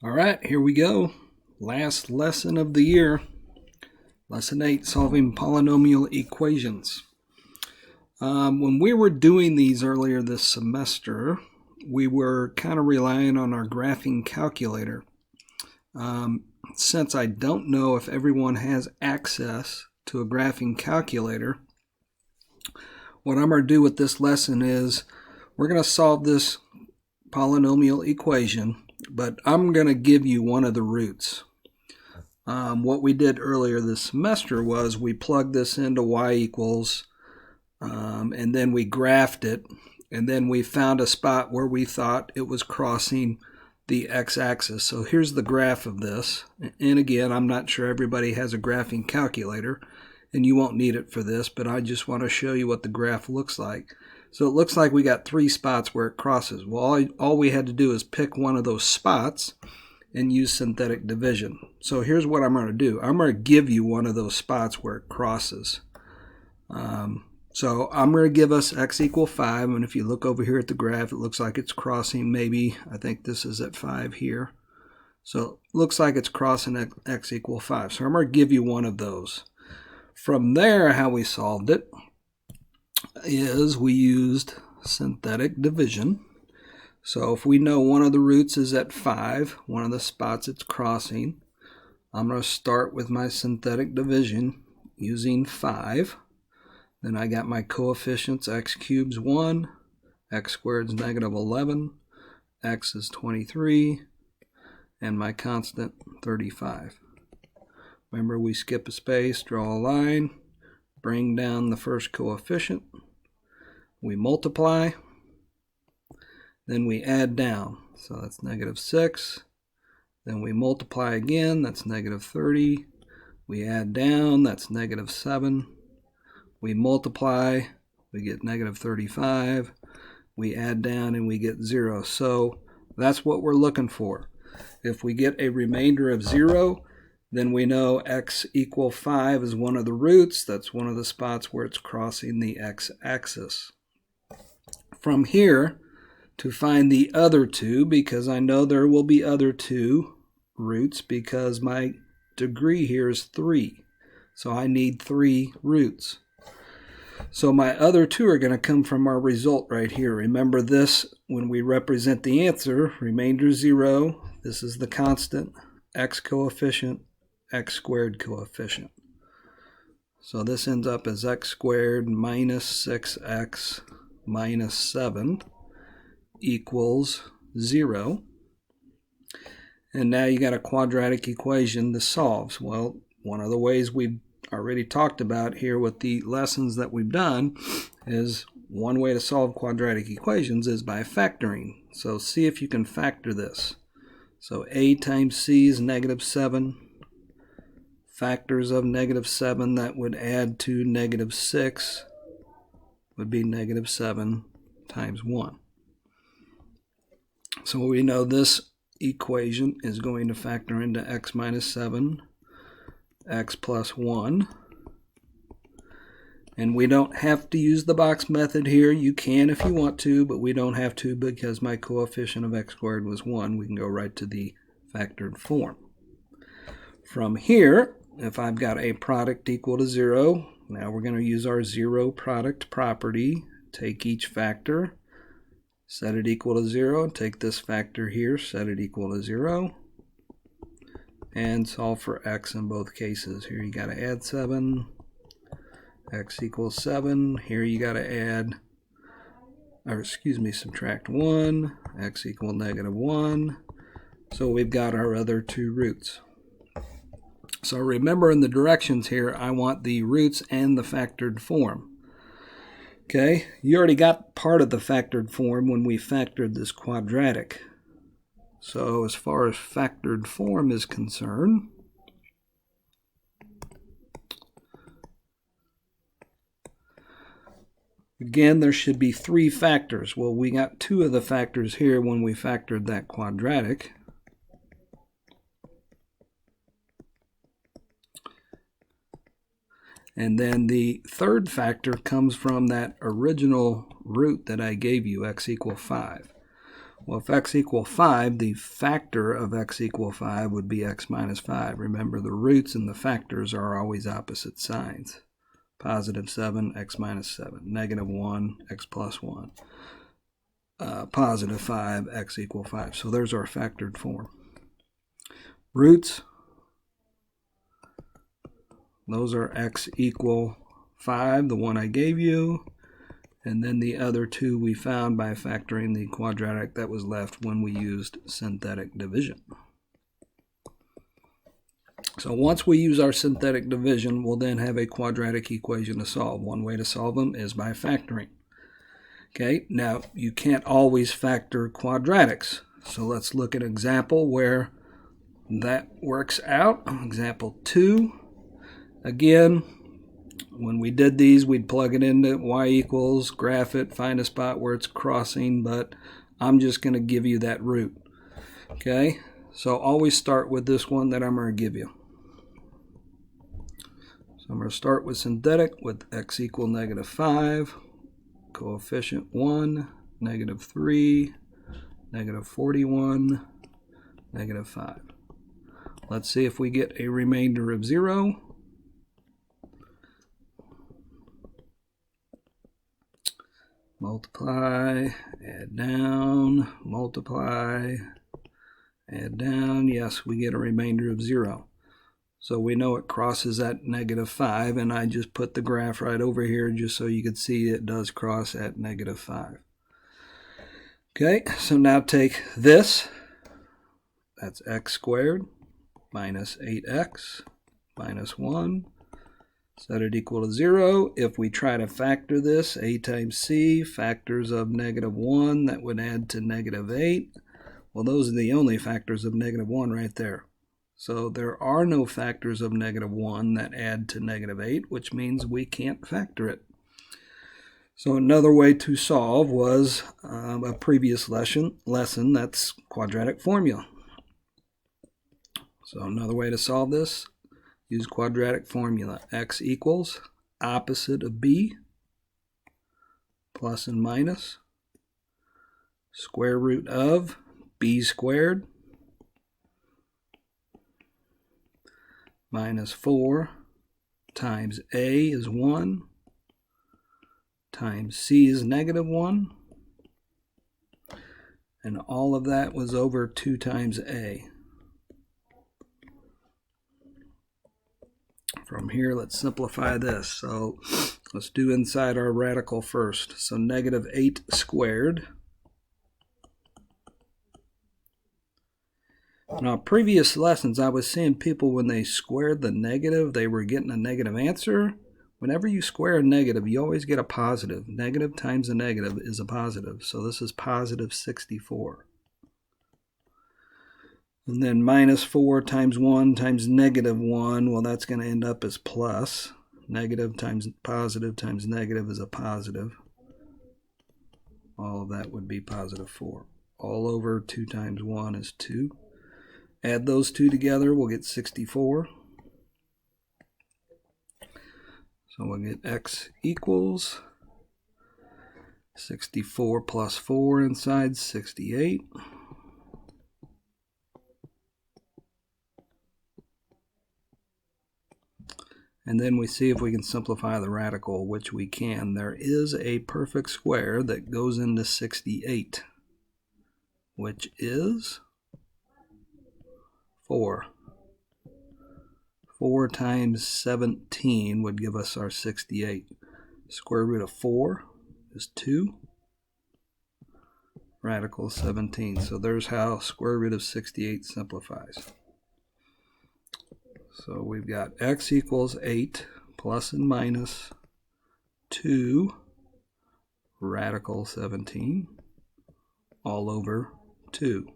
All right, here we go. Last lesson of the year. Lesson 8, solving polynomial equations. When we were doing these earlier this semester, we were kind of relying on our graphing calculator. Since I don't know if everyone has access to a graphing calculator, what I'm going to do with this lesson is we're going to solve this polynomial equation, but I'm going to give you one of the roots. What we did earlier this semester was we plugged this into y equals, and then we graphed it, and then we found a spot where we thought it was crossing the x-axis. So here's the graph of this. And again, I'm not sure everybody has a graphing calculator, and you won't need it for this, but I just want to show you what the graph looks like. So it looks like we got 3 spots where it crosses. Well, all we had to do is pick one of those spots and use synthetic division. So here's what I'm going to do. I'm going to give you one of those spots where it crosses. So I'm going to give us x equal 5, and if you look over here at the graph, it looks like it's crossing maybe, I think this is at 5 here. So it looks like it's crossing x equal 5. So I'm going to give you one of those. From there, how we solved it is we used synthetic division. So if we know one of the roots is at 5, one of the spots it's crossing, I'm going to start with my synthetic division using 5. Then I got my coefficients, x cubed is 1, x squared is negative 11, x is 23, and my constant 35. Remember, we skip a space, draw a line, bring down the first coefficient, we multiply, then we add down. So that's negative 6. Then we multiply again, that's negative 30. We add down, that's negative 7. We multiply, we get negative 35. We add down and we get 0. So that's what we're looking for. If we get a remainder of 0, then we know x equal 5 is one of the roots. That's one of the spots where it's crossing the x-axis. From here, to find the other 2, because I know there will be other 2 roots because my degree here is 3. So I need 3 roots. So my other 2 are going to come from our result right here. Remember this, when we represent the answer, remainder 0, this is the constant, x coefficient, x squared coefficient. So this ends up as x squared minus 6x minus 7 equals 0. And now you got a quadratic equation to solve. Well, one of the ways we've already talked about here with the lessons that we've done is one way to solve quadratic equations is by factoring. So see if you can factor this. So a times c is negative 7. Factors of negative 7 that would add to negative 6 would be negative 7 times 1. So we know this equation is going to factor into x minus 7, x plus 1. And we don't have to use the box method here. You can if you want to, but we don't have to because my coefficient of x squared was 1. We can go right to the factored form. From here, if I've got a product equal to 0, now we're going to use our 0 product property. Take each factor, set it equal to 0. Take this factor here, set it equal to 0. And solve for x in both cases. Here you got to add 7. X equals 7. Here you got to add, subtract 1. X equal negative 1. So we've got our other 2 roots. So remember in the directions here, I want the roots and the factored form. Okay, you already got part of the factored form when we factored this quadratic. So as far as factored form is concerned, again, there should be 3 factors. Well, we got 2 of the factors here when we factored that quadratic. And then the third factor comes from that original root that I gave you, x equal 5. Well, if x equal 5, the factor of x equal 5 would be x minus 5. Remember, the roots and the factors are always opposite signs. Positive 7, x minus 7. Negative 1, x plus 1. Positive 5, x equal 5. So there's our factored form. Roots, those are x equal 5, the one I gave you. And then the other two we found by factoring the quadratic that was left when we used synthetic division. So once we use our synthetic division, we'll then have a quadratic equation to solve. One way to solve them is by factoring. Okay, now you can't always factor quadratics. So let's look at an example where that works out. Example 2. Again, when we did these, we'd plug it into y equals, graph it, find a spot where it's crossing, but I'm just going to give you that root. Okay, so always start with this one that I'm going to give you. So I'm going to start with synthetic with x equal negative 5, coefficient 1, negative 3, negative 41, negative 5. Let's see if we get a remainder of 0. Multiply, add down, multiply, add down. Yes, we get a remainder of 0. So we know it crosses at negative 5, and I just put the graph right over here just so you can see it does cross at negative 5. Okay, so now take this, that's x squared, minus 8x, minus 1. Set it equal to 0. If we try to factor this, a times c, factors of negative 1, that would add to negative 8. Well, those are the only factors of negative 1 right there. So there are no factors of negative 1 that add to negative 8, which means we can't factor it. So another way to solve was a previous lesson, that's quadratic formula. So another way to solve this, use quadratic formula. X equals opposite of b, plus and minus, square root of b squared, minus 4 times a is 1, times c is negative 1, and all of that was over 2 times a. From here, let's simplify this. So let's do inside our radical first. So negative 8 squared. Now, previous lessons, I was seeing people when they squared the negative, they were getting a negative answer. Whenever you square a negative, you always get a positive. Negative times a negative is a positive. So this is positive 64. And then minus 4 times 1 times negative 1, well, that's going to end up as plus. Negative times negative is a positive. All of that would be positive 4. All over 2 times 1 is 2. Add those two together, we'll get 64. So we'll get x equals 64 plus 4 inside, 68. And then we see if we can simplify the radical, which we can. There is a perfect square that goes into 68, which is 4. 4 times 17 would give us our 68. Square root of 4 is 2. Radical 17. So there's how square root of 68 simplifies. So we've got x equals 8 plus and minus 2 radical 17 all over 2.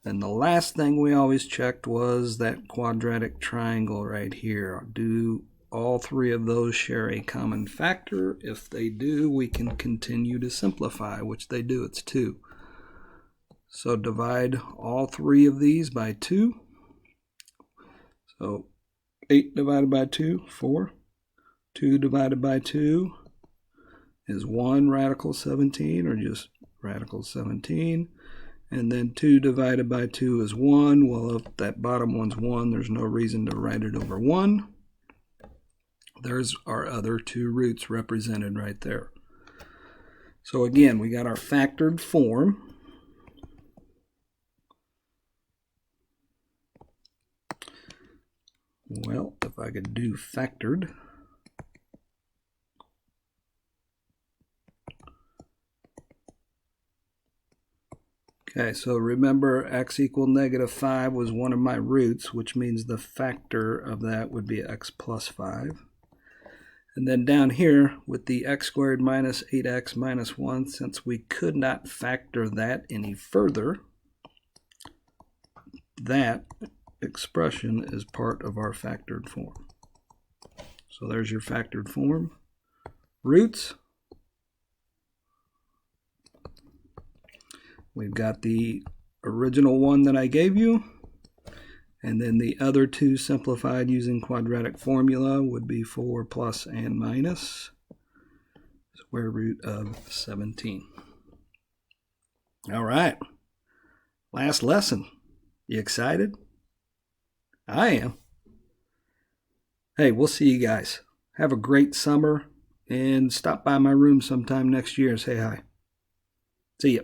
And the last thing we always checked was that quadratic triangle right here. Do all three of those share a common factor? If they do, we can continue to simplify, which they do. It's 2. So divide all three of these by 2. So 8 divided by 2, 4. 2 divided by 2 is 1 radical 17, or just radical 17. And then 2 divided by 2 is 1. Well, if that bottom one's 1, there's no reason to write it over 1. There's our other 2 roots represented right there. So again, we got our factored form. Well, if I could do factored. Okay, so remember x equal -5 was one of my roots, which means the factor of that would be x plus 5. And then down here with the x squared minus 8x minus 1, since we could not factor that any further, that expression is part of our factored form. So there's your factored form. Roots. We've got the original one that I gave you, and then the other 2 simplified using quadratic formula would be 4 plus and minus square root of 17. All right, last lesson. You excited? I am. Hey, we'll see you guys. Have a great summer, and stop by my room sometime next year and say hi. See ya.